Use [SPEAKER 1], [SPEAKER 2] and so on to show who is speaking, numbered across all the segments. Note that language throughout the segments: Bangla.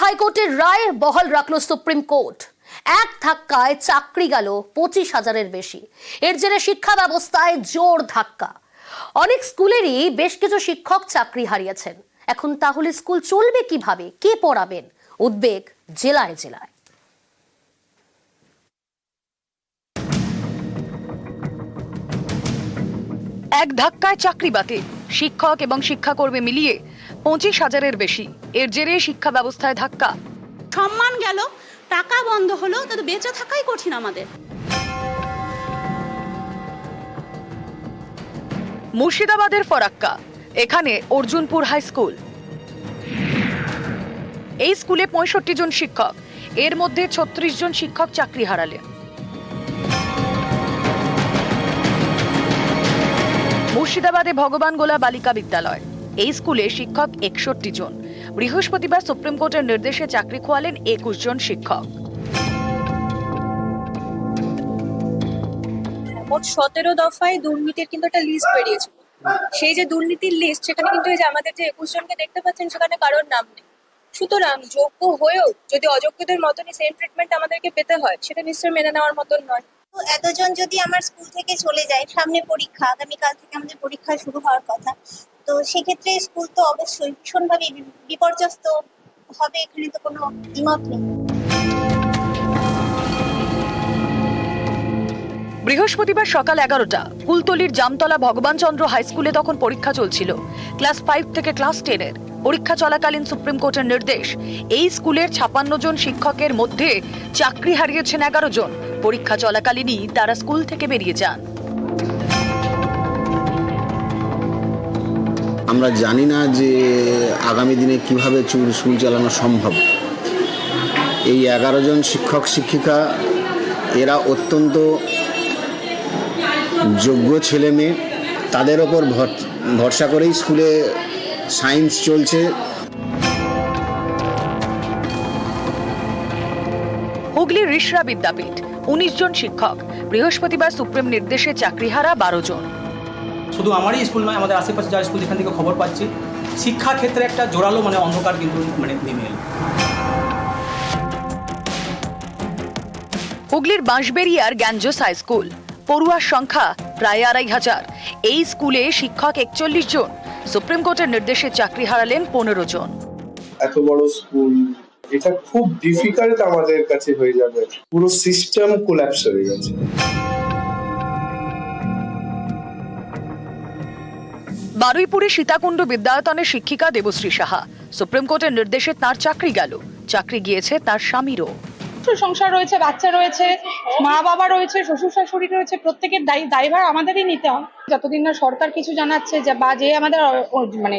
[SPEAKER 1] হাইকোর্টের রায় বহাল রাখল সুপ্রিম কোর্ট। এক ধাক্কায় চাকরি গেল 25,000-এর বেশি। এর জেরে শিক্ষা ব্যবস্থায় জোর ধাক্কা। অনেক স্কুলেরই বেশ কিছু শিক্ষক চাকরি হারিয়েছেন। এখন তাহলে স্কুল চলবে কিভাবে, কে পড়াবেন? উদ্বেগ জেলায় জেলায়।
[SPEAKER 2] এক ধাক্কায় চাকরি বাতিল, শিক্ষক এবং শিক্ষাকর্মী মিলিয়ে 25,000-এর বেশি। এর জেরে শিক্ষা ব্যবস্থায় ধাক্কা।
[SPEAKER 3] সম্মান গেল, টাকা বন্ধ হলো, তাতে বেঁচে থাকাই কঠিন আমাদের।
[SPEAKER 2] মুর্শিদাবাদের ফরাক্কা, এখানে অর্জুনপুর হাই স্কুল। এই স্কুলে 65 জন শিক্ষক, এর মধ্যে 36 জন শিক্ষক চাকরি হারালেন। মুর্শিদাবাদে ভগবান গোলা বালিকা বিদ্যালয়, এই স্কুলে শিক্ষক 61 জন। বৃহস্পতিবার সুপ্রিম কোর্টের নির্দেশে চাকরি খোয়ালেন 21 জন শিক্ষক।
[SPEAKER 4] মোট 17 দফায় দুর্নীতির কিন্তু একটা লিস্ট বেরিয়েছিল। সেই যে দুর্নীতির লিস্ট, সেখানে কিন্তু এই যে আমাদের যে 21 জনকে দেখতে পাচ্ছেন, সেখানে কারোর নাম নেই। সুতরাং যোগ্য হয়েও যদি অযোগ্যদের মতনই সেম ট্রিটমেন্ট আমাদেরকে পেতে হয়, সেটা নিশ্চয়ই মেনে নেওয়ার মতন নয়।
[SPEAKER 5] এতজন যদি আমার স্কুল থেকে চলে যায়, সামনে পরীক্ষা, আগামীকাল থেকে আমাদের পরীক্ষা শুরু হওয়ার কথা, তো সেক্ষেত্রে স্কুল তো অবশ্যই ভীষণভাবে বিপর্যস্ত হবে, এখানে তো কোনো দ্বিমত নেই।
[SPEAKER 2] বৃহস্পতিবার সকাল 11টা কুলতলির জামতলা ভগবানচন্দ্র হাই স্কুলে তখন পরীক্ষা চলছিল ক্লাস 5 থেকে ক্লাস 10-এর। পরীক্ষা চলাকালীন সুপ্রিম কোর্টের নির্দেশ, এই স্কুলের 56 জন শিক্ষকের মধ্যে চাকরি হারিয়েছেন 11 জন। পরীক্ষা চলাকালীনই তারা স্কুল থেকে বেরিয়ে যান।
[SPEAKER 6] আমরা জানি না যে আগামী দিনে কিভাবে স্কুল চালানো সম্ভব। এই 11 জন শিক্ষক শিক্ষিকা, এরা অত্যন্ত যোগ্য ছেলে মেয়ে, তাদের ওপর ভরসা করেই স্কুলে সায়েন্স চলছে।
[SPEAKER 2] হুগলির ঋষরা বিদ্যাপীঠ, 19 জন শিক্ষক। বৃহস্পতিবার সুপ্রিম নির্দেশে চাকরিহারা 12 জন।
[SPEAKER 7] শুধু আমারই স্কুল নয়, আমাদের আশেপাশে যারা স্কুল যেখান থেকে খবর পাচ্ছি, শিক্ষা ক্ষেত্রে একটা জোরালো অন্ধকার কিন্তু নেমে এলো।
[SPEAKER 2] হুগলির বাঁশবেড়িয়ার গ্যাঞ্জোস হাই স্কুল, পড়ুয়ার সংখ্যা প্রায় 2,500। এই স্কুলে শিক্ষক 41 জন। সুপ্রিম কোর্টের নির্দেশে চাকরি হারালেন 15 জন।
[SPEAKER 8] এত বড় স্কুল, এটা খুব ডিফিকাল্ট আমাদের কাছে হয়ে যাবে। পুরো সিস্টেম কোল্যাপস হয়ে গেছে।
[SPEAKER 2] বারুইপুরে সীতাকুণ্ড বিদ্যায়তনের শিক্ষিকা দেবশ্রী সাহা, সুপ্রিম কোর্টের নির্দেশে তার চাকরি গেল। চাকরি গিয়েছে তার স্বামীরও।
[SPEAKER 9] সংসার রয়েছে, বাচ্চা রয়েছে, মা বাবা রয়েছে, শ্বশুর শাশুড়ি রয়েছে, প্রত্যেকের দায়ভার আমাদেরই নিতে হয়। যতদিন না সরকার কিছু জানাচ্ছে বা যে আমাদের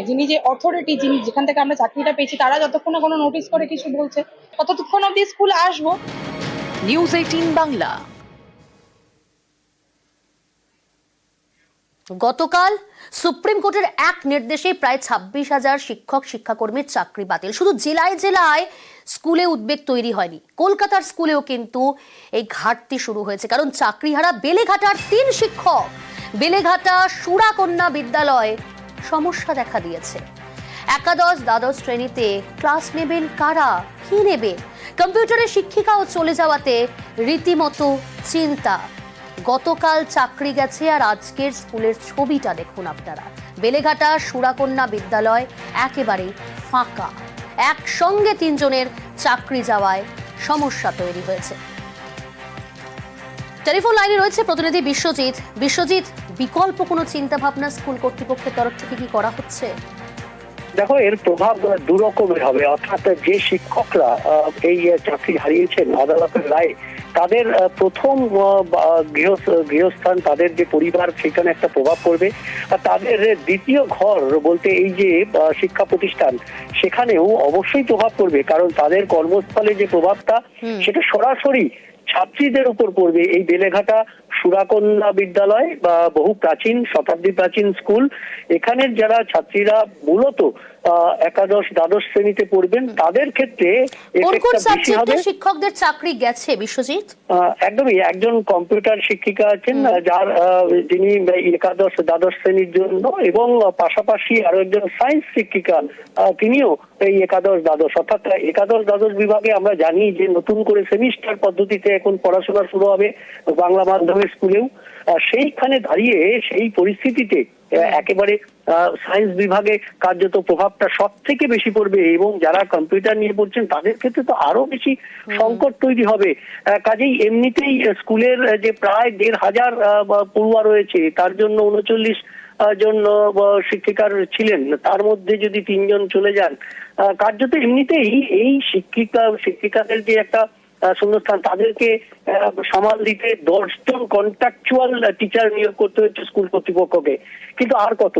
[SPEAKER 9] যিনি যে অথরিটি, যিনি যেখান থেকে আমরা চাকরিটা পেয়েছি, তারা যতক্ষণ না কোনো নোটিশ করে কিছু বলছে, ততক্ষণ অব্দি স্কুলে আসবো।
[SPEAKER 2] নিউজ 18 বাংলা।
[SPEAKER 1] গতকাল সুপ্রিম কোর্টের এক নির্দেশে প্রায় 26,000 শিক্ষক শিক্ষাকর্মীর চাকরি বাতিল। শুধু জেলায় জেলায় স্কুলে উদ্বেগ তৈরি হয়নি, কলকাতার স্কুলেও কিন্তু এই ঘাটতি শুরু হয়েছে। কারণ চাকরিহারা বেলেঘাটার 3 শিক্ষক। বেলেঘাটা সুরাকন্যা বিদ্যালয়ে সমস্যা দেখা দিয়েছে। একাদশ দ্বাদশ শ্রেণীতে ক্লাস নেবেন কারা, কি নেবেন? কম্পিউটারের শিক্ষিকাও চলে যাওয়াতে রীতিমতো চিন্তা। গতকাল চাকরি গেছে, আর আজকের স্কুলের ছবিটা দেখুন আপনারা। বেলেঘাটা সুরাকন্যা বিদ্যালয় একেবারে ফাঁকা। একসঙ্গে 3 জনের চাকরি যাওয়ায় সমস্যা তৈরি হয়েছে। টেলিফোন লাইনে রয়েছে প্রতিনিধি বিশ্বজিৎ। বিশ্বজিৎ, বিকল্প কোনো চিন্তা ভাবনা স্কুল কর্তৃপক্ষের তরফ থেকে কি করা হচ্ছে?
[SPEAKER 10] দেখো, এর প্রভাব দুরকমের হবে। অর্থাৎ যে শিক্ষকরা এই চাকরি হারিয়েছেন আদালতের রায়ে, তাদের প্রথম গৃহস্থান, তাদের যে পরিবার, সেখানে একটা প্রভাব পড়বে। আর তাদের দ্বিতীয় ঘর বলতে এই যে শিক্ষা প্রতিষ্ঠান, সেখানেও অবশ্যই প্রভাব পড়বে। কারণ তাদের কর্মস্থলে যে প্রভাবটা, সেটা সরাসরি ছাত্রীদের উপর পড়বে। এই বেলেঘাটা সুরাকন্যা বিদ্যালয় বা বহু প্রাচীন শতাব্দী প্রাচীন স্কুল। এখানের যারা ছাত্রীরা মূলত একাদশ দ্বাদশ শ্রেণীতে পড়বেন তাদের ক্ষেত্রে
[SPEAKER 1] কোন কোন
[SPEAKER 10] বেশি হবে।
[SPEAKER 1] সাবজেক্টের শিক্ষকদের চাকরি গেছে বিশ্বজিৎ?
[SPEAKER 10] একদমই, একজন কম্পিউটার শিক্ষিকা আছেন যার যিনি একাদশ দ্বাদশ শ্রেণীর জন্য, এবং পাশাপাশি আরো একজন সায়েন্স শিক্ষিকা তিনিও এই একাদশ দ্বাদশ, অর্থাৎ একাদশ দ্বাদশ বিভাগে আমরা জানি যে নতুন করে সেমিস্টার পদ্ধতিতে এখন পড়াশোনা শুরু হবে বাংলা মাধ্যমের স্কুলেও। সেইখানে দাঁড়িয়ে সেই পরিস্থিতিতে একেবারে সায়েন্স বিভাগে কার্যত প্রভাবটা সব থেকে বেশি পড়বে, এবং যারা কম্পিউটার নিয়ে পড়ছেন তাদের ক্ষেত্রে তো আরো বেশি সংকট তৈরি হবে। কাজেই এমনিতেই স্কুলের যে প্রায় ১,৫০০ পড়ুয়া রয়েছে তার জন্য ৩৯ জন শিক্ষিকার ছিলেন, তার মধ্যে যদি ৩ জন চলে যান, কার্যত এমনিতেই এই শিক্ষিকাদের যে একটা শূন্যস্থান, তাদেরকে সামাল দিতে ১০ জন কন্ট্রাকচুয়াল টিচার নিয়োগ করতে হচ্ছে স্কুল কর্তৃপক্ষকে। কিন্তু আর কত,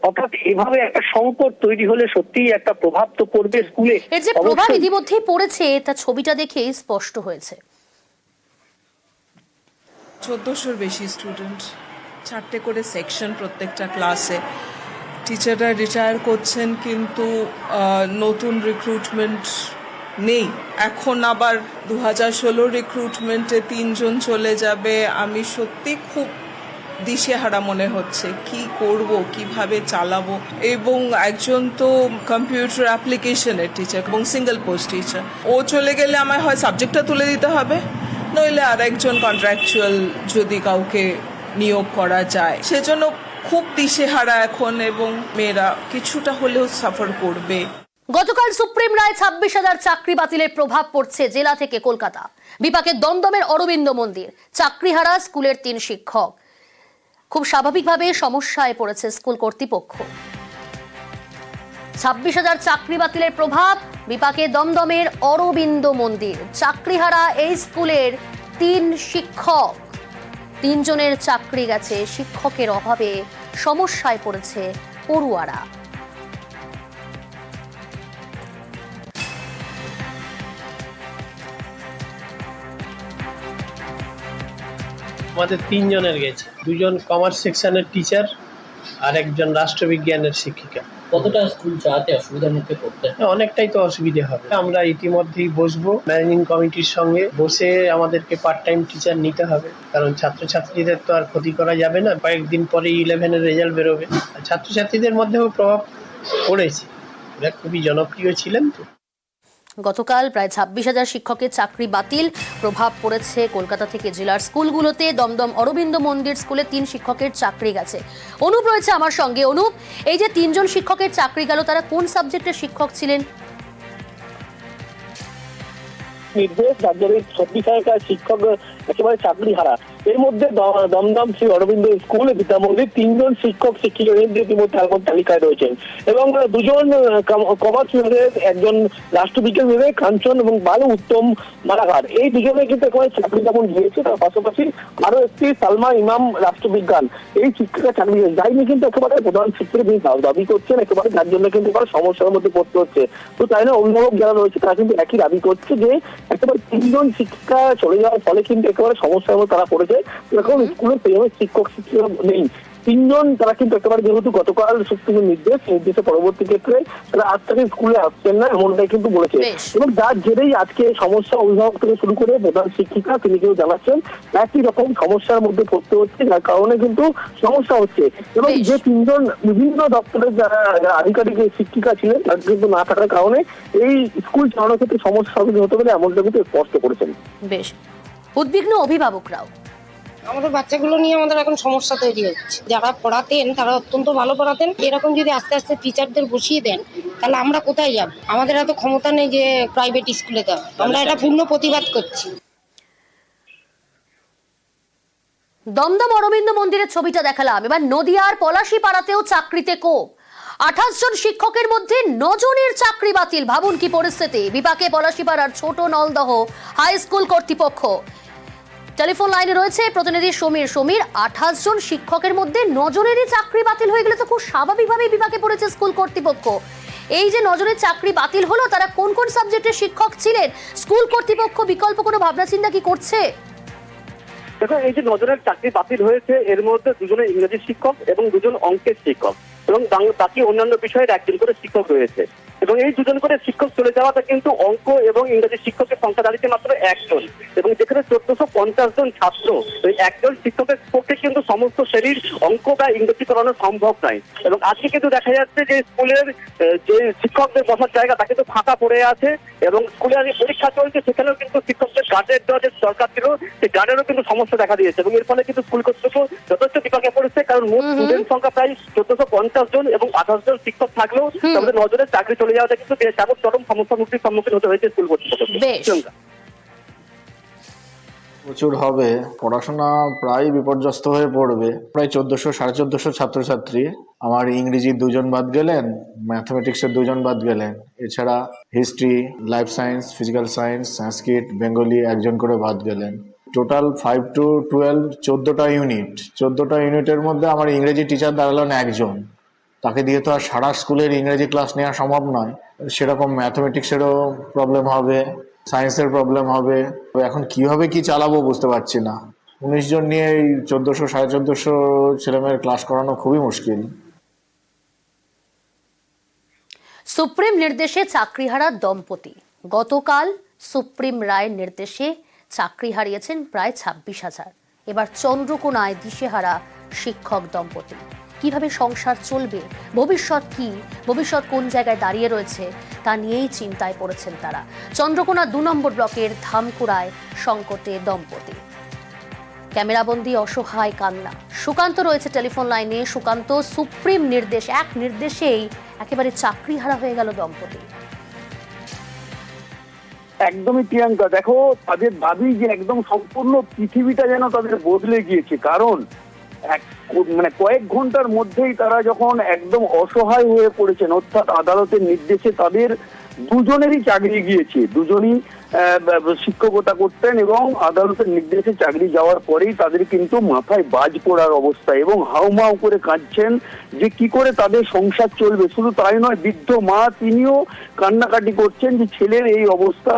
[SPEAKER 10] অর্থাৎ এভাবে একটা সংকট তৈরি হলে সত্যিই একটা প্রভাব তো পড়বে স্কুলে।
[SPEAKER 1] এর যে প্রভাব ইতিমধ্যেই পড়েছে তা ছবিটা দেখেই স্পষ্ট হয়েছে।
[SPEAKER 11] ১৪০০-র বেশি স্টুডেন্ট, 4টে করে সেকশন প্রত্যেকটা ক্লাসে। টিচাররা রিটায়ার করছেন কিন্তু নতুন রিক্রুটমেন্ট নেই। এখন আবার ২০১৬ রিক্রুটমেন্টে ৩ জন চলে যাবে। আমি সত্যি খুব দিশেহারা মনে হচ্ছে, কি করব, কিভাবে চালাবো। এবং একজন তো কম্পিউটার অ্যাপ্লিকেশনের টিচার এবং সিঙ্গেল পোস্ট টিচার, ও চলে গেলে আমায় হয় সাবজেক্টটা তুলে দিতে হবে, নইলে আর একজন কন্ট্রাকচুয়াল যদি কাউকে নিয়োগ করা যায়। সেজন্য খুব দিশেহারা এখন, এবং মেয়েরা কিছুটা হলেও সাফার করবে।
[SPEAKER 1] গতকাল সুপ্রিম রায় ২৬,০০০ চাকরি বাতিলের প্রভাব পড়ছে জেলা থেকে কলকাতা। বিপাকে দমদমের অরবিন্দ মন্দির, চাকরিহারা স্কুলের ৩ শিক্ষক। খুব স্বাভাবিকভাবে সমস্যায় পড়েছে স্কুল কর্তৃপক্ষ। ২৬,০০০ চাকরি বাতিলের প্রভাব, বিপাকে দমদমের অরবিন্দ মন্দির, চাকরিহারা এই স্কুলের ৩ শিক্ষক। ৩ জনের চাকরি গেছে, শিক্ষকের অভাবে সমস্যায় পড়েছে পড়ুয়ারা।
[SPEAKER 12] আমাদের ৩ জনের গেছে, 2 জন কমার্স সেকশনের টিচার আর একজন রাষ্ট্রবিজ্ঞানের শিক্ষিকা।
[SPEAKER 13] কতটা স্কুল চালাতে অসুবিধার মুখে পড়তে?
[SPEAKER 12] অনেকটাই তো অসুবিধা হবে। আমরা ইতিমধ্যেই বসবো ম্যানেজিং কমিটির সঙ্গে, বসে আমাদেরকে পার্ট টাইম টিচার নিতে হবে, কারণ ছাত্রছাত্রীদের তো আর ক্ষতি করা যাবে না। কয়েকদিন পরে 11-এর রেজাল্ট বেরোবে। ছাত্রছাত্রীদের মধ্যেও প্রভাব পড়েছে, এরা খুবই জনপ্রিয় ছিলেন তো।
[SPEAKER 1] গতকাল প্রায় ২৬,০০০ শিক্ষকের চাকরি বাতিল, প্রভাব পড়েছে কলকাতা থেকে জেলার স্কুলগুলোতে। দমদম অরবিন্দ মন্দির স্কুলে ৩ শিক্ষকের চাকরি গেছে। অনুপ রয়েছে আমার সঙ্গে। অনুপ, এই যে ৩ জন শিক্ষকের চাকরি গেল, তারা কোন সাবজেক্টের শিক্ষক ছিলেন?
[SPEAKER 10] নির্দেশ, রাজ্যের ২৬,০০০ শিক্ষক একেবারে চাকরি হারা। এর মধ্যে দমদম শ্রী অরবিন্দ স্কুল বিদ্যামন্দির ৩ জন শিক্ষক শিক্ষিকা ইতিমধ্যে তালিকায় রয়েছেন, এবং 2 জন কমার্স বিভাগের, একজন রাষ্ট্রবিজ্ঞান বিভাগে কাঞ্চন এবং বালু উত্তম মালাকার। এই 2 জনে কিন্তু একেবারে চাকরি যেমন দিয়েছে, তার পাশাপাশি আরো একটি সালমা ইমাম রাষ্ট্রবিজ্ঞান এই শিক্ষিকা চাকরি যায়নি, কিন্তু একেবারে প্রধান শিক্ষকের তিনি দাবি করছেন একেবারে, যার জন্য কিন্তু সমস্যার মধ্যে পড়তে হচ্ছে। তো তাই না, অভিভাবক যারা রয়েছে তারা কিন্তু একই দাবি করছে যে একেবারে 3 জন শিক্ষিকা চলে যাওয়ার ফলে কিন্তু একেবারে সমস্যার মধ্যে তারা পড়েছে। এখন স্কুলে শিক্ষক শিক্ষিকা নেই, 3 জন তারা কিন্তু একেবারে, যেহেতু গতকাল সুপ্রিমের নির্দেশে পরবর্তী ক্ষেত্রে তারা আজ থেকে স্কুলে আসছেন না, এমনটাই কিন্তু বলেছে। এবং যার জেরেই আজকে সমস্যা, অভিভাবক থেকে শুরু করে প্রধান শিক্ষিকা তিনি কেউ জানাচ্ছেন একই রকম সমস্যার মধ্যে পড়তে হচ্ছে, যার কারণে কিন্তু সমস্যা হচ্ছে। এবং যে 3 জন বিভিন্ন দপ্তরের যারা আধিকারিক শিক্ষিকা ছিলেন তাদের কিন্তু না থাকার কারণে এই স্কুল চালানোর ক্ষেত্রে সমস্যা হতে পারে, এমনটা কিন্তু স্পষ্ট করেছেন।
[SPEAKER 1] বেশ উদ্বিগ্ন অভিভাবকরাও।
[SPEAKER 9] আমাদের বাচ্চাগুলো নিয়ে আমাদের এখন সমস্যা তৈরি হচ্ছে। যারা পড়াতেন তারা অত্যন্ত ভালো পড়াতেন, এরকম যদি আস্তে আস্তে টিচারদের বসিয়ে দেন তাহলে আমরা কোথায় যাব? আমাদের এত ক্ষমতা নেই যে প্রাইভেট স্কুলে দেওয়া। আমরা এটা পূর্ণ প্রতিবাদ করছি।
[SPEAKER 1] দমদম অরবিন্দ মন্দিরের ছবিটা দেখালাম, এবার নদিয়ার পলাশীপাড়াতেও চাকরিতে কোপ। 28 জন শিক্ষকের মধ্যে 9 জনের চাকরি বাতিল। ভাবুন কি পরিস্থিতি। বিপাকে পলাশীপাড়ার ছোট নলদহ হাই স্কুল কর্তৃপক্ষ। টেলিফোন লাইনে রয়েছে প্রতিনিধি সমীর। 28 জন শিক্ষকের মধ্যে 9 জনেরই চাকরি বাতিল হয়ে গেলে তো খুব স্বাভাবিকভাবেই বিপাকে পড়েছে স্কুল কর্তৃপক্ষ। এই যে 9 জনের চাকরি বাতিল হলো, তারা কোন কোন সাবজেক্টের শিক্ষক ছিলেন? স্কুল কর্তৃপক্ষ বিকল্প কোনো ভাবনা চিন্তা কি করছে?
[SPEAKER 10] দেখো, এই যে নজরের চাকরি বাতিল হয়েছে, এর মধ্যে দুজনে ইংরেজি শিক্ষক এবং দুজন অঙ্কের শিক্ষক এবং বাকি অন্যান্য বিষয়ের একজন করে শিক্ষক রয়েছে। এবং এই দুজন করে শিক্ষক চলে যাওয়াটা কিন্তু অঙ্ক এবং ইংরেজি শিক্ষকের সংখ্যা দাঁড়িয়েছে মাত্র একজন, এবং যেখানে 1450 জন ছাত্র, ওই একজন শিক্ষকের পক্ষে কিন্তু সমস্ত শ্রেণীর অঙ্ক বা ইংরেজি করানো সম্ভব নয়। এবং আজকে কিন্তু দেখা যাচ্ছে যে স্কুলের যে শিক্ষকদের বসার জায়গা তা কিন্তু ফাঁকা পড়ে আছে, এবং স্কুলে আগে পরীক্ষা চলছে, সেখানেও কিন্তু শিক্ষকদের গার্ডের দেওয়া যে দরকার ছিল সেই গার্ডেরও কিন্তু সমস্যা দেখা দিয়েছে। এবং এর ফলে কিন্তু স্কুল কর্তৃপক্ষ যথেষ্ট বিপাকে পড়েছে, কারণ মোট স্টুডেন্ট সংখ্যা প্রায় 1450 জন এবং 28 জন শিক্ষক থাকলেও তাদের নজরে চাকরি চলে যাওয়াটা কিন্তু তেমন চরম সমস্যার সম্মুখীন হতে হয়েছে স্কুল কর্তৃপক্ষ।
[SPEAKER 14] প্রচুর হবে, পড়াশোনা প্রায় বিপর্যস্ত হয়ে পড়বে। প্রায় 1400-1450 ছাত্রছাত্রী, আমার ইংরেজির 2 জন বাদ গেলেন, ম্যাথমেটিক্সের 2 জন বাদ গেলেন, এছাড়া history, life science, physical science, Sanskrit, Bengali 1 জন করে বাদ গেলেন। টোটাল 5 to 12 14টা ইউনিট। 14টা ইউনিটের মধ্যে আমার ইংরেজি টিচার দাঁড়ালেন 1 জন। তাকে দিয়ে তো আর সারা স্কুলের ইংরেজি ক্লাস নেওয়া সম্ভব নয়। সেরকম ম্যাথমেটিক্সেরও প্রবলেম হবে, সায়েন্সের প্রবলেম হবে। এখন কিভাবে কি চালাবো বুঝতে পারছি না। 19 জন নিয়ে এই 1400-1450 ছেলেমেয়ের ক্লাস করানো খুবই মুশকিল।
[SPEAKER 1] সুপ্রিম নির্দেশে চাকরিহারা দম্পতি। গতকাল সুপ্রিম রায়ের নির্দেশে চাকরি হারিয়েছেন প্রায় 26,000। এবার চন্দ্রকোনায় দিশেহারা শিক্ষক দম্পতি। কিভাবে সংসার চলবে, ভবিষ্যৎ কি, ভবিষ্যৎ কোন জায়গায় দাঁড়িয়ে রয়েছে তা নিয়েই চিন্তায় পড়েছেন তারা। চন্দ্রকোনা 2 নম্বর ব্লকের ধামকুড়ায় সংকটে দম্পতি। ক্যামেরাবন্দি অসহায় কান্না। সুকান্ত রয়েছে টেলিফোন লাইনে। সুকান্ত, সুপ্রিম নির্দেশ, এক নির্দেশেই একেবারে চাকরি হারা হয়ে গেল দম্পতি।
[SPEAKER 10] একদমই প্রিয়াঙ্কা, দেখো তাদের দাবি যে একদম সম্পূর্ণ পৃথিবীটা যেন তাদের বদলে গিয়েছে, কারণ কয়েক ঘন্টার মধ্যেই তারা যখন একদম অসহায় হয়ে পড়েছেন, অর্থাৎ আদালতের নির্দেশে তাদের দুজনেরই চাকরি গিয়েছে। দুজনই শিক্ষকতা করতেন এবং আদালতের নির্দেশে চাকরি যাওয়ার পরেই তাদের কিন্তু মাথায় বাজ পড়ার অবস্থা, এবং হাউমাউ করে কাঁদছেন যে কি করে তাদের সংসার চলবে। শুধু তাই নয়, বৃদ্ধ মা তিনিও কান্নাকাটি করছেন যে ছেলের এই অবস্থা,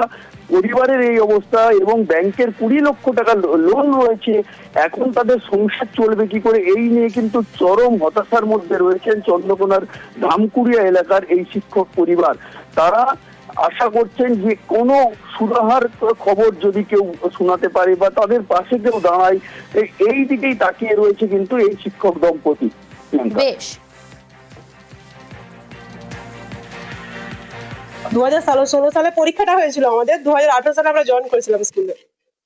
[SPEAKER 10] পরিবারের এই অবস্থা, এবং ব্যাংকের 20 লক্ষ টাকা লোন রয়েছে, এখন তাদের সংসার চলবে কি করে, এই নিয়ে কিন্তু চরম হতাশার মধ্যে রয়েছেন চন্দ্রকোনার ধামকুড়িয়া এলাকার এই শিক্ষক পরিবার। তারা আশা করছেন যে কোনো সুরাহার খবর যদি কেউ শোনাতে পারে বা তাদের পাশে কেউ দাঁড়ায়, এই দিকেই তাকিয়ে রয়েছে কিন্তু এই শিক্ষক দম্পতি।
[SPEAKER 1] বেশ,
[SPEAKER 9] 2016 সালে পরীক্ষাটা হয়েছিল আমাদের, 2018 সালে আমরা জয়েন করেছিলাম স্কুলে,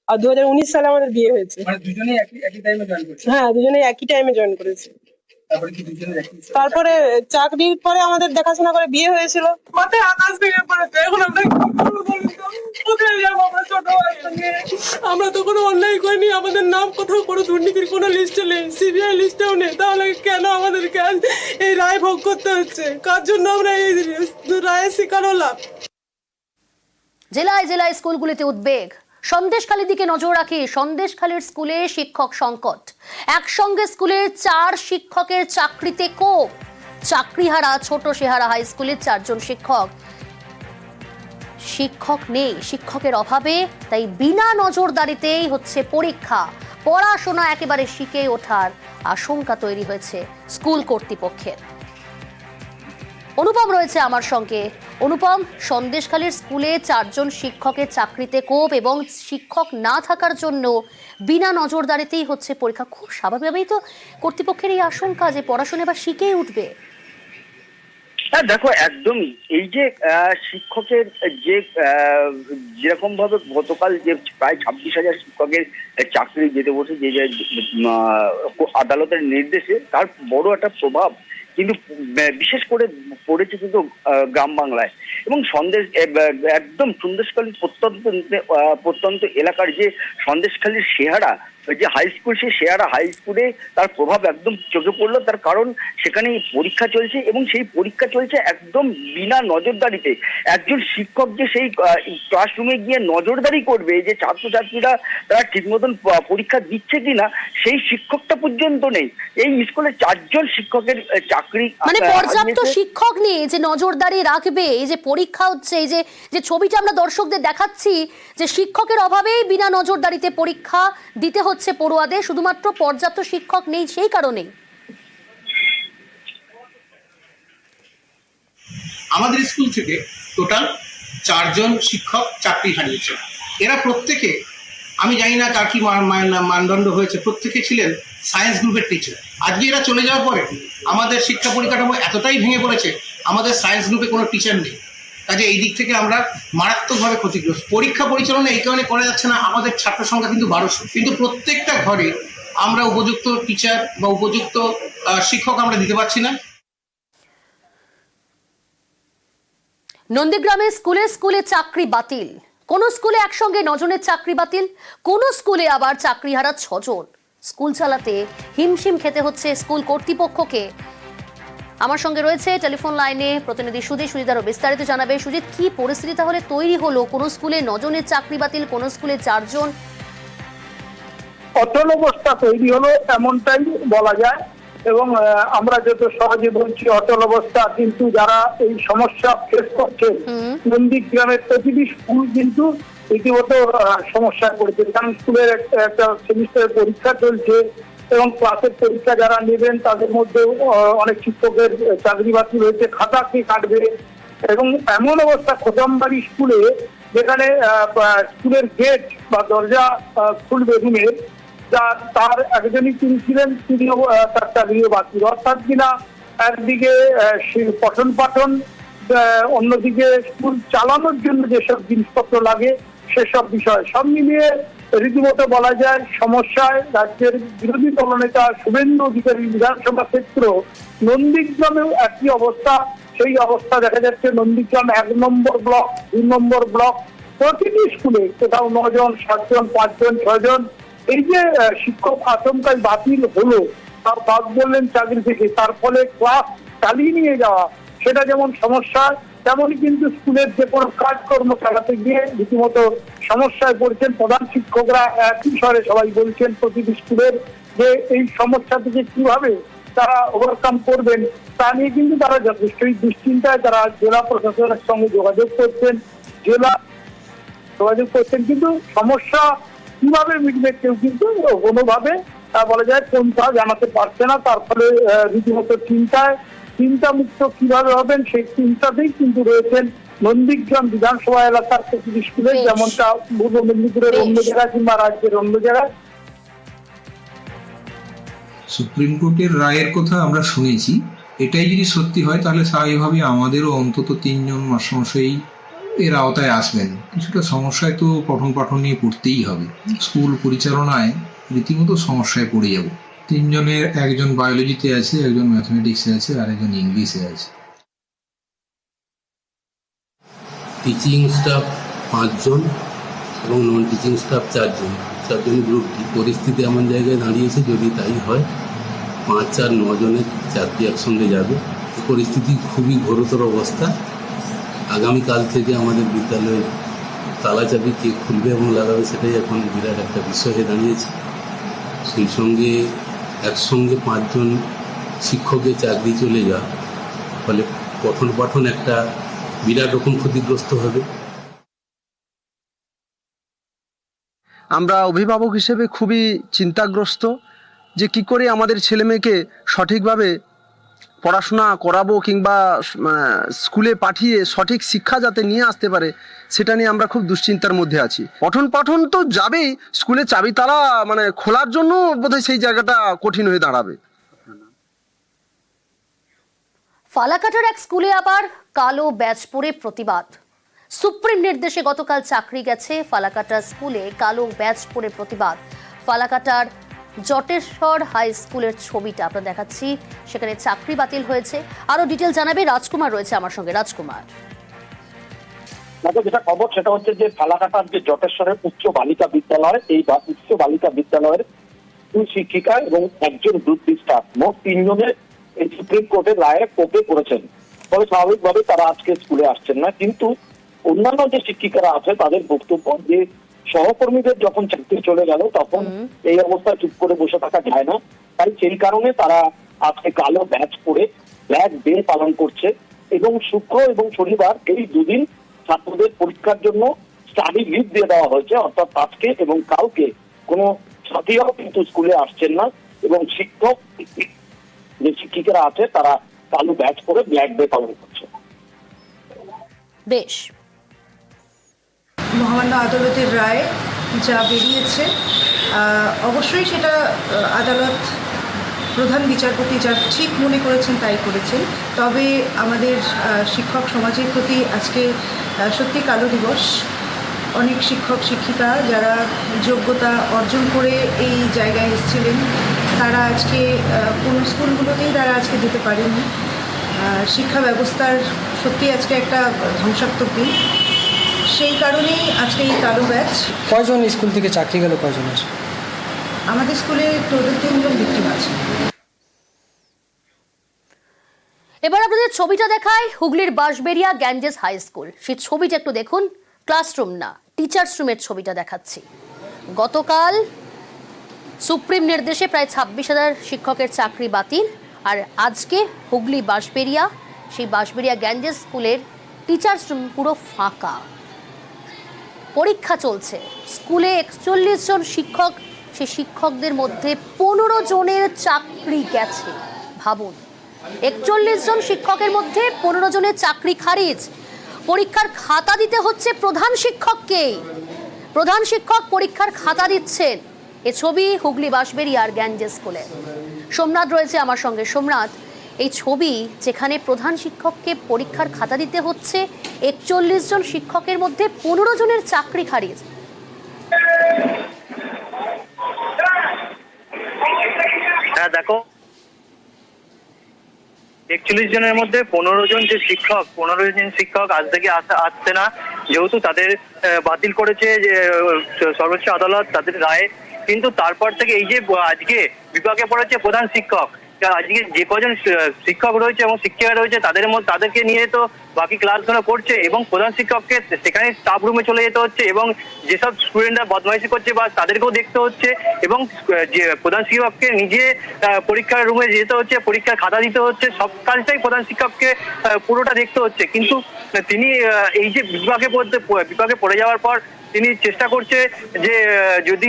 [SPEAKER 9] আর 2019 সালে আমাদের বিয়ে হয়েছে।
[SPEAKER 7] মানে দুজনেই একই টাইমে জয়েন করেছে?
[SPEAKER 9] হ্যাঁ, দুজনেই একই টাইমে জয়েন করেছি। তারপরে চাকরির পরে আমাদের দেখাশোনা করে বিয়ে হয়েছিল। মাথায় আকাশ ভেঙে পড়েছে, এখন আমরা কি করবো বলুন তো? কোথায় যাবো আমরা ছোট ভাইকে নিয়ে? আমরা তো কোনো অন্যায় করিনি, আমাদের নাম কোথাও কোনো দুর্নীতির কোনো লিস্টে নেই, সিবিআই লিস্টেও নেই, তাহলে কেন আমাদেরকে এই রায় ভোগ করতে হচ্ছে? কার জন্য আমরা এই রায়ের শিকার হলাম?
[SPEAKER 1] জেলায় জেলায় স্কুলগুলিতে উদ্বেগ। সন্দেশখালীর দিকে নজর রাখি। সন্দেশখালীর স্কুলে শিক্ষক সংকট। একসঙ্গে স্কুলের 4 শিক্ষকের চাকরিতে ক্ষোভ। চাকরিহারা ছোট শেহারা হাই স্কুলের 4 জন শিক্ষক নেই। শিক্ষকের অভাবে তাই বিনা নজরদারিতেই হচ্ছে পরীক্ষা। পড়াশোনা একেবারে শিখে ওঠার আশঙ্কা তৈরি হয়েছে স্কুল কর্তৃপক্ষের। অনুপম রয়েছে আমার সঙ্গে। অনুপম, সন্দেশখালীর স্কুলে 4 জন শিক্ষকের চাকরিতে ক্ষোভ এবং শিক্ষক না থাকার জন্য বিনা নজরদারিতেই হচ্ছে পরীক্ষা। খুব স্বাভাবিকভাবেই তো কর্তৃপক্ষের এই আশঙ্কা যে পড়াশোনা এবার শিখেই উঠবে।
[SPEAKER 10] হ্যাঁ দেখো, একদম এই যে শিক্ষকের যে যেরকম ভাবে গতকাল যে প্রায় 26,000 শিক্ষকের চাকরি যেতে বসে যে আদালতের নির্দেশে, তার বড় একটা প্রভাব কিন্তু বিশেষ করে পড়েছে কিন্তু গ্রাম বাংলায় এবং একদম সন্দেশখালী প্রত্যন্ত এলাকার যে সন্দেশখালীর শেহারা যে হাই স্কুল, সেই শেহারা হাই স্কুলে তার প্রভাব একদম চোখে পড়লো। তার কারণ সেখানে পরীক্ষা চলছে এবং সেই পরীক্ষা চলছে একদম বিনা নজরদারিতে। একজন শিক্ষক যে সেই ক্লাসরুমে গিয়ে নজরদারি করবে যে ছাত্রছাত্রীরা তারা ঠিক মতন পরীক্ষা দিচ্ছে কিনা, সেই শিক্ষকটা পর্যন্ত নেই। এই স্কুলে 4 জন শিক্ষকের চাকরি,
[SPEAKER 1] মানে পর্যাপ্ত শিক্ষক নেই যে নজরদারি রাখবে। এই যে পরীক্ষা হচ্ছে, এই যে ছবিটা আমরা দর্শকদের দেখাচ্ছি, যে শিক্ষকের অভাবেই বিনা নজরদারিতে পরীক্ষা দিতে হচ্ছে হচ্ছে পড়ুয়াদের, শুধুমাত্র পর্যাপ্ত শিক্ষক নেই সেই কারণেই?
[SPEAKER 15] আমাদের স্কুল থেকে টোটাল 4 জন শিক্ষক চাকরি হারিয়েছে। এরা প্রত্যেকে, আমি জানি না কার কি মানদণ্ড হয়েছে, প্রত্যেকে ছিলেন সায়েন্স গ্রুপের টিচার। আজকে এরা চলে যাওয়ার পরে আমাদের শিক্ষা পরিকাঠামো এতটাই ভেঙে পড়েছে, আমাদের সায়েন্স গ্রুপে কোনো টিচার নেই। কাজে এই দিক থেকে আমরা মারাত্মকভাবে ক্ষতিগ্রস্ত। পরীক্ষা পরিচালনা এই কারণে করা যাচ্ছে না, আমাদের ছাত্র সংখ্যা কিন্তু 1200, কিন্তু প্রত্যেকটা ঘরে আমরা উপযুক্ত টিচার বা উপযুক্ত শিক্ষক আমরা দিতে পারছি না।
[SPEAKER 1] নন্দীগ্রামে স্কুলে স্কুলে চাকরি বাতিল। কোন স্কুলে একসঙ্গে 9 জনের চাকরি বাতিল, কোন স্কুলে আবার চাকরি হারা 6 জন। স্কুল চালাতে হিমশিম খেতে হচ্ছে স্কুল কর্তৃপক্ষকে। আমার সঙ্গে রয়েছে টেলিফোন লাইনে প্রতিনিধি সুজিত। সুজিত আরো বিস্তারিত জানাবে। সুজিত, কি পরিস্থিতি তাহলে তৈরি হলো? কোন স্কুলে 9 জনের চাকরি বাতিল, কোন স্কুলে 4 জন।
[SPEAKER 10] অচল অবস্থা তৈরি হলো এমনটাই বলা যায়, এবং আমরা যত সহজে বলছি অচল অবস্থা, কিন্তু যারা এই সমস্যা ফেস করছে নন্দীগ্রামের প্রতিটি স্কুল কিন্তু রীতিমতো সমস্যায় পড়েছে। কারণ স্কুলের একটা সেমিস্টারের পরীক্ষা চলছে এবং ক্লাসের পরীক্ষা যারা নেবেন তাদের মধ্যে অনেক শিক্ষকের চাকরি বাতিল হয়েছে, খাতা কে কাটবে। এবং এমন অবস্থা খোদামবাড়ি স্কুলে, যেখানে স্কুলের গেট বা দরজা খুলবে রুমের, তার একজনই তিনি ছিলেন, তিনিও তার চাকরিও বাতিল। অর্থাৎ কিনা একদিকে পঠন পাঠন, অন্যদিকে স্কুল চালানোর জন্য যেসব জিনিসপত্র লাগে সেসব বিষয় সব মিলিয়ে রীতিমতো বলা যায় সমস্যায় রাজ্যের বিরোধী দলনেতা শুভেন্দু অধিকারী বিধানসভা ক্ষেত্র। নন্দীগ্রামেও একই অবস্থা। সেই অবস্থা দেখা যাচ্ছে নন্দীগ্রাম 1 নম্বর ব্লক, 2 নম্বর ব্লক, প্রতিটি স্কুলে কোথাও 9 জন, 7 জন, 5 জন, 6 জন। এই যে শিক্ষক আচমকায় বাতিল হলো, তার বাদ বললেন চাকরি থেকে, তার ফলে ক্লাস চালিয়ে নিয়ে যাওয়া সেটা যেমন সমস্যা, তেমনই কিন্তু স্কুলের যে কোনো কাজকর্ম চালাতে গিয়ে রীতিমতো সমস্যায় পড়ছেন প্রধান শিক্ষকরা। একই স্বরে সবাই বলছেন প্রতিটি স্কুলের যে এই সমস্যা থেকে কিভাবে তারা ওভারকাম করবেন তা নিয়ে কিন্তু তারা যথেষ্টই দুশ্চিন্তায়। তারা জেলা প্রশাসনের সঙ্গে যোগাযোগ করছেন, কিন্তু সমস্যা কিভাবে মিটবে কেউ কিন্তু কোনোভাবে বলা যায় পন্থা জানাতে পারছে না। তার ফলে রীতিমতো চিন্তামুক্ত কিভাবে হবেন সেই চিন্তাতেই কিন্তু রয়েছেন নন্দীগ্রাম বিধানসভা এলাকার প্রতিটি স্কুলে, যেমনটা পূর্ব মেদিনীপুরের অন্য জায়গায় কিংবা রাজ্যের অন্য জায়গায়।
[SPEAKER 16] সুপ্রিম কোর্টের রায়ের কথা আমরা শুনেছি, এটাই যদি সত্যি হয় তাহলে স্বাভাবিকভাবে আমাদেরও অন্তত 3 জন মাস্টারমশাই এর আওতায় আসবেন। কিছুটা সমস্যায় তো পঠন পাঠন নিয়ে পড়তেই হবে। স্কুল পরিচালনায় রীতিমতো সমস্যায় পড়ে যাব। 3 জনের 1 জন বায়োলজিতে আছে, 1 জন ম্যাথমেটিক্সে আছে, আর 1 জন ইংলিশে আছে।
[SPEAKER 13] টিচিং স্টাফ 5 জন এবং নন টিচিং স্টাফ 4 জন, 4 জন গ্রুপ। পরিস্থিতি এমন জায়গায় দাঁড়িয়েছে, যদি তাই হয় 5 আর 9 জনের চাকরি একসঙ্গে যাবে। পরিস্থিতি খুবই ঘোরতর অবস্থা। আগামীকাল থেকে আমাদের বিদ্যালয়ের তালাচাবি কে খুলবে এবং লাগাবে সেটাই এখন বিরাট একটা বিষয় হয়ে দাঁড়িয়েছে। সেই সঙ্গে একসঙ্গে 5 জন শিক্ষকের চাকরি চলে যাওয়া ফলে পঠন পাঠন একটা বিরাট রকম ক্ষতিগ্রস্ত হবে।
[SPEAKER 17] আমরা অভিভাবক হিসেবে খুবই চিন্তাগ্রস্ত যে কি করে আমাদের ছেলেমেয়েকে সঠিকভাবে পড়াশোনা করাবো কিংবা স্কুলে পাঠিয়ে সঠিক শিক্ষা যাতে নিয়ে আসতে পারে সেটা নিয়ে আমরা খুব দুশ্চিন্তার মধ্যে আছি। পঠন পাঠন তো যাবেই, স্কুলে চাবি তালা খোলার জন্য বোধহয় সেই জায়গাটা কঠিন হয়ে দাঁড়াবে।
[SPEAKER 1] ফালাকাটার এক স্কুলে আবার কালো ব্যাজ পরে প্রতিবাদ। সুপ্রিম নির্দেশে গতকাল চাকরি গেছে ফালাকাটা স্কুলে কালো ব্যাজ পরে প্রতিবাদ। ফালাকাটার জটেশ্বর হাই স্কুলের ছবিটা আমরা দেখাচ্ছি, সেখানে চাকরি বাতিল হয়েছে। আরো ডিটেল জানাবে রাজকুমার, রয়েছে আমার সঙ্গে। রাজকুমার,
[SPEAKER 10] যেটা খবর সেটা হচ্ছে যে ফালাকাটার যে জটেশ্বরের উচ্চ বালিকা বিদ্যালয়, এই উচ্চ বালিকা বিদ্যালয়ের 2 শিক্ষিকা এবং 1 জন গ্রুপ স্টাফ, মোট 3 জনের এই সুপ্রিম কোর্টের রায়ে কোপে পড়েছেন। তবে স্বাভাবিকভাবে তারা আজকে স্কুলে আসছেন না, কিন্তু অন্যান্য যে শিক্ষিকারা আছে তাদের বক্তব্য যে সহকর্মীদের যখন চাকরি চলে গেল তখন এই অবস্থায় চুপ করে বসে থাকা যায় না। তাই সেই কারণে তারা আজকে কালো ব্যাজ পরে ব্ল্যাক ডে পালন করছে এবং শুক্র এবং শনিবার এই 2 দিন ছাত্রদের পরীক্ষার জন্য স্টাডি লিভ দিয়ে দেওয়া হয়েছে। অর্থাৎ আজকে এবং কালকে কোনো ছাত্রীরাও কিন্তু স্কুলে আসছেন না এবং শিক্ষক যে শিক্ষিকারা আছে তারা কালো ব্যাচ পরে ব্ল্যাক ডে পালন করছে।
[SPEAKER 1] বেশ,
[SPEAKER 4] মহামান্য আদালতের রায় যা বেরিয়েছে অবশ্যই সেটা আদালত প্রধান বিচারপতি যা ঠিক মনে করেছেন তাই করেছেন। তবে আমাদের শিক্ষক সমাজের প্রতি আজকে সত্যি কালো দিবস। অনেক শিক্ষক শিক্ষিকা যারা যোগ্যতা অর্জন করে এই জায়গায় এসেছিলেন তারা আজকে কোনো স্কুলগুলোতেই তারা আজকে যেতে পারেনি। শিক্ষা ব্যবস্থার সত্যি আজকে একটা ধ্বংসাত্মক দিন। সেই কারণেই আজকে এই কালো ব্যাচ।
[SPEAKER 12] কয়জন স্কুল থেকে চাকরি গেল, কয়জন আছে?
[SPEAKER 4] আমাদের স্কুলে টোটাল 3 জন ভিক্টিম আছে।
[SPEAKER 1] এবার আপনাদের ছবিটা দেখায় হুগলির বাঁশবেড়িয়া গ্যাঞ্জেস হাই স্কুল। সেই ছবিটা একটু দেখুন, ক্লাসরুম না টিচার্স রুমের ছবিটা দেখাচ্ছি। গতকাল সুপ্রিম নির্দেশে প্রায় 26,000 শিক্ষকের চাকরি বাতিল, আর আজকে হুগলি বাঁশবেড়িয়া, সেই বাঁশবেড়িয়া গ্যাঞ্জেস স্কুলের টিচার্স রুম পুরো ফাঁকা। পরীক্ষা চলছে স্কুলে, 41 জন শিক্ষক, সেই শিক্ষকদের মধ্যে 15 জনের চাকরি গেছে। ভাবুন, 41 জন শিক্ষকের মধ্যে 15 জনের চাকরি খারিজ। পরীক্ষার খাতা দিতে হচ্ছে প্রধান শিক্ষককে। প্রধান শিক্ষক পরীক্ষার খাতা দিচ্ছেন। এ ছবি হুগলি বাঁশবেড়িয়ার গ্যাঞ্জেস স্কুলে। সোমনাথ রয়েছে আমার সঙ্গে। সোমনাথ, এই ছবি যেখানে প্রধান শিক্ষককে পরীক্ষার খাতা দিতে হচ্ছে, 41 জন শিক্ষকের মধ্যে 15 জনের চাকরি খারিজ।
[SPEAKER 10] হ্যাঁ দেখো, 41 জনের মধ্যে 15 জন যে শিক্ষক, 15 জন শিক্ষক আজ থেকে আসছে না, যেহেতু তাদের বাতিল করেছে যে সর্বোচ্চ আদালত তাদের রায়। কিন্তু তারপর থেকে এই যে আজকে বিভাগে পড়েছে প্রধান শিক্ষক, আজকে যে কজন শিক্ষক রয়েছে এবং শিক্ষিকা রয়েছে তাদেরকে নিয়ে তো বাকি ক্লাসগুলো করছে এবং প্রধান শিক্ষককে সেখানে স্টাফ রুমে চলে যেতে হচ্ছে এবং যেসব স্টুডেন্টরা বদমাইশি করছে বা তাদেরকেও দেখতে হচ্ছে এবং যে প্রধান শিক্ষককে নিজে পরীক্ষার রুমে যেতে হচ্ছে, পরীক্ষার খাতা দিতে হচ্ছে, সব কাজটাই প্রধান শিক্ষককে পুরোটা দেখতে হচ্ছে। কিন্তু তিনি এই যে বিভাগে পড়ে যাওয়ার পর তিনি চেষ্টা করছে যে যদি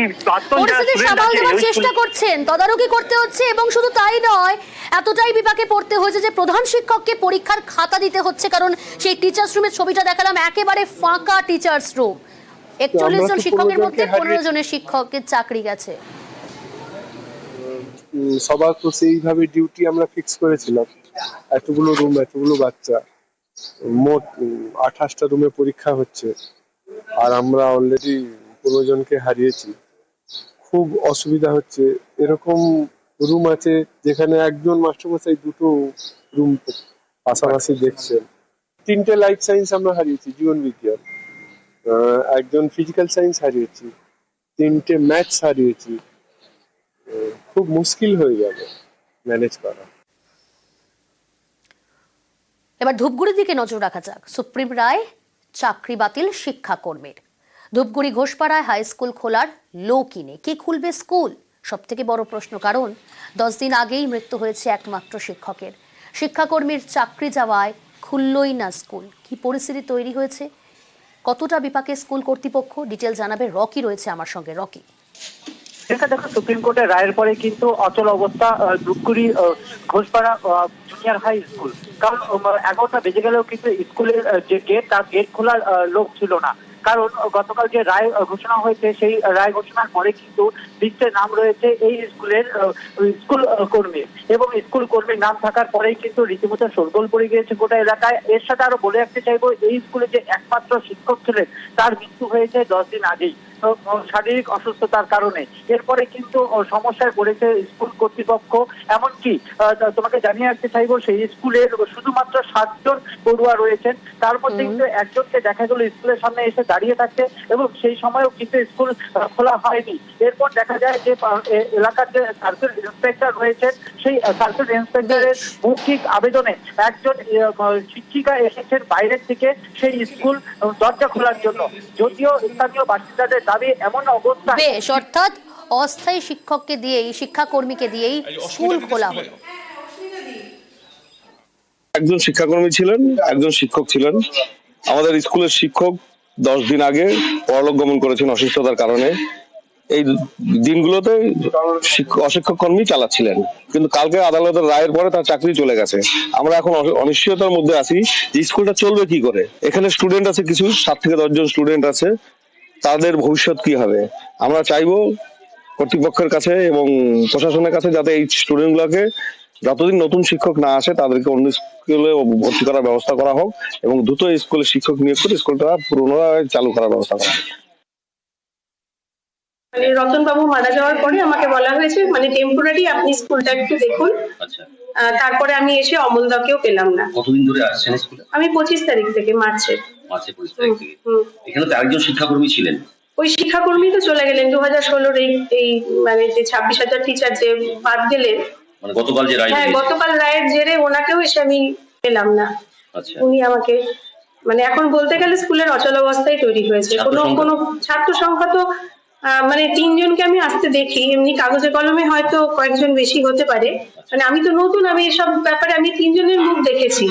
[SPEAKER 1] চেষ্টা করছেন, তদারকি করতে হচ্ছে। এবং শুধু তাই নয়, এতটাই বিপাকে পড়তে হয়েছে যে প্রধান শিক্ষককে পরীক্ষার খাতা দিতে হচ্ছে, কারণ সেই টিচার্স রুমের ছবিটা দেখালাম, একেবারে ফাঁকা টিচার্স রুম। 41 জন শিক্ষকের মধ্যে 15 জনের শিক্ষকের চাকরি গেছে।
[SPEAKER 8] সবার তো সেইভাবে ডিউটি আমরা ফিক্স করেছিলাম। এতগুলো রুম, এতগুলো বাচ্চা, মোট 28টা রুমে পরীক্ষা হচ্ছে, আর আমরা অলরেডি 15 জনকে হারিয়েছি। খুব অসুবিধা হচ্ছে। এরকম রুম আছে যেখানে একজন মাস্টারমশাই 2টো রুম পাশাপাশি দেখছেন। 3টে লাইফ সায়েন্স আমরা হারিয়েছি, জীবন বিজ্ঞান, একজন ফিজিক্যাল সায়েন্স হারিয়েছি, 3টে ম্যাথস হারিয়েছি। খুব মুশকিল হয়ে যাবে ম্যানেজ করা।
[SPEAKER 1] এবার ধূপগুড়ির দিকে নজর রাখা যাক। সুপ্রিম রায়, চাকরি বাতিল শিক্ষাকর্মীর। ধূপগুড়ি ঘোষপাড়ায় হাই স্কুল খোলার লোকই নেই। কে খুলবে স্কুল? সব থেকে বড় প্রশ্ন, কারণ 10 দিন আগেই মৃত্যু হয়েছে একমাত্র শিক্ষকের। শিক্ষাকর্মীর চাকরি যাওয়ায় খুললই না স্কুল। কি পরিস্থিতি তৈরি হয়েছে, কতটা বিপাকে স্কুল কর্তৃপক্ষ, ডিটেল জানাবে রকি রয়েছে আমার সঙ্গে। রকি,
[SPEAKER 10] দেখো, সুপ্রিম কোর্টের রায়ের পরে কিন্তু অচল অবস্থা Dhupguri Ghoshpara junior high school. কারণ 11টা বেজে গেলেও কিন্তু স্কুলের যে গেট, তার গেট খোলার লোক ছিল না। কারণ গতকাল যে রায় ঘোষণা হয়েছে, সেই রায় ঘোষণার পরে কিন্তু লিস্টের নাম রয়েছে এই স্কুলের স্কুল কর্মী, এবং স্কুল কর্মীর নাম থাকার পরেই কিন্তু রীতিমতো শোরগোল পড়ে গিয়েছে গোটা এলাকায়। এর সাথে আরো বলে রাখতে চাইবো, এই স্কুলে যে একমাত্র শিক্ষক ছিলেন তার মৃত্যু হয়েছে 10 দিন আগেই শারীরিক অসুস্থতার কারণে। এরপরে কিন্তু সমস্যায় পড়েছে স্কুল কর্তৃপক্ষ। এমনকি তোমাকে জানিয়ে রাখতে চাইবো, সেই স্কুলের শুধুমাত্র 7 জন পড়ুয়া রয়েছেন, তার মধ্যে কিন্তু একজনকে দেখা গেল স্কুলের সামনে এসে দাঁড়িয়ে থাকতে, এবং সেই সময়ও কিন্তু স্কুল খোলা হয়নি। এরপর দেখা যায় যে এলাকার যে সার্কেল ইন্সপেক্টর রয়েছেন, সেই সার্কেল ইন্সপেক্টরের মৌখিক আবেদনে একজন শিক্ষিকা এসেছেন বাইরের থেকে সেই স্কুল দরজা খোলার জন্য, যদিও স্থানীয় বাসিন্দাদের দাবি এমন অবস্থা।
[SPEAKER 1] বেশ, অর্থাৎ অস্থায়ী শিক্ষককে দিয়েই, শিক্ষাকর্মীকে দিয়েই স্কুল খোলা হলো।
[SPEAKER 18] একজন শিক্ষাকর্মী ছিলেন, একজন শিক্ষক ছিলেন। আমাদের স্কুলের শিক্ষক 10 দিন আগে পরলোক গমন করেছেন অসুস্থতার কারণে। এই দিনগুলোতে অশিক্ষক কর্মী চালাচ্ছিলেন, কিন্তু কালকে আদালতের রায়ের পরে তার চাকরি চলে গেছে। আমরা এখন অনিশ্চয়তার মধ্যে আছি যে স্কুলটা চলবে কি করে। এখানে স্টুডেন্ট আছে, কিছু 7 থেকে 10 জন স্টুডেন্ট আছে, তাদের ভবিষ্যৎ কি হবে। আমরা চাইবো কর্তৃপক্ষের কাছে এবং প্রশাসনের কাছে যাতে এই স্টুডেন্ট গুলাকে যতদিন নতুন শিক্ষক না আসে তাদেরকে অন্য স্কুলে ভর্তি করার ব্যবস্থা করা হোক এবং দ্রুত স্কুলে শিক্ষক নিয়োগ করে স্কুলটা পুনরায় চালু করার ব্যবস্থা করা হোক।
[SPEAKER 4] মানে রতন বাবু মারা যাওয়ার পরে আমাকে বলা হয়েছে মানে টেম্পোরারি আপনি স্কুলটা একটু দেখুন। তারপরে আমি এসে অমলদাকেও পেলাম না।
[SPEAKER 19] কতদিন ধরে আসছেন স্কুলে?
[SPEAKER 4] আমি 25 তারিখ থেকে মার্চের
[SPEAKER 19] 25 তারিখ থেকে। এখানে তো আরেকজন শিক্ষাকর্মী ছিলেন।
[SPEAKER 4] ওই শিক্ষাকর্মী তো চলে গেলেন 2016-র এই মানে যে 26,000 টিচার যে বাদ গেলেন,
[SPEAKER 19] মানে গতকাল যে রায়,
[SPEAKER 4] হ্যাঁ গতকাল রায়ের জেরে ওনাকেও এসে আমি পেলাম না। উনি আমাকে মানে এখন বলতে গেলে স্কুলের অচলাবস্থায় তৈরি হয়েছে। কোনো ছাত্র সংখ্যা তো মানে 3 জনকে আমি আসতে দেখি, এমনি কাগজে কলমে হয়তো কয়েকজন বেশি হতে পারে। মানে আমি তো নতুন, আমি এসব ব্যাপারে আমি 3 জনের মুখ দেখেছি।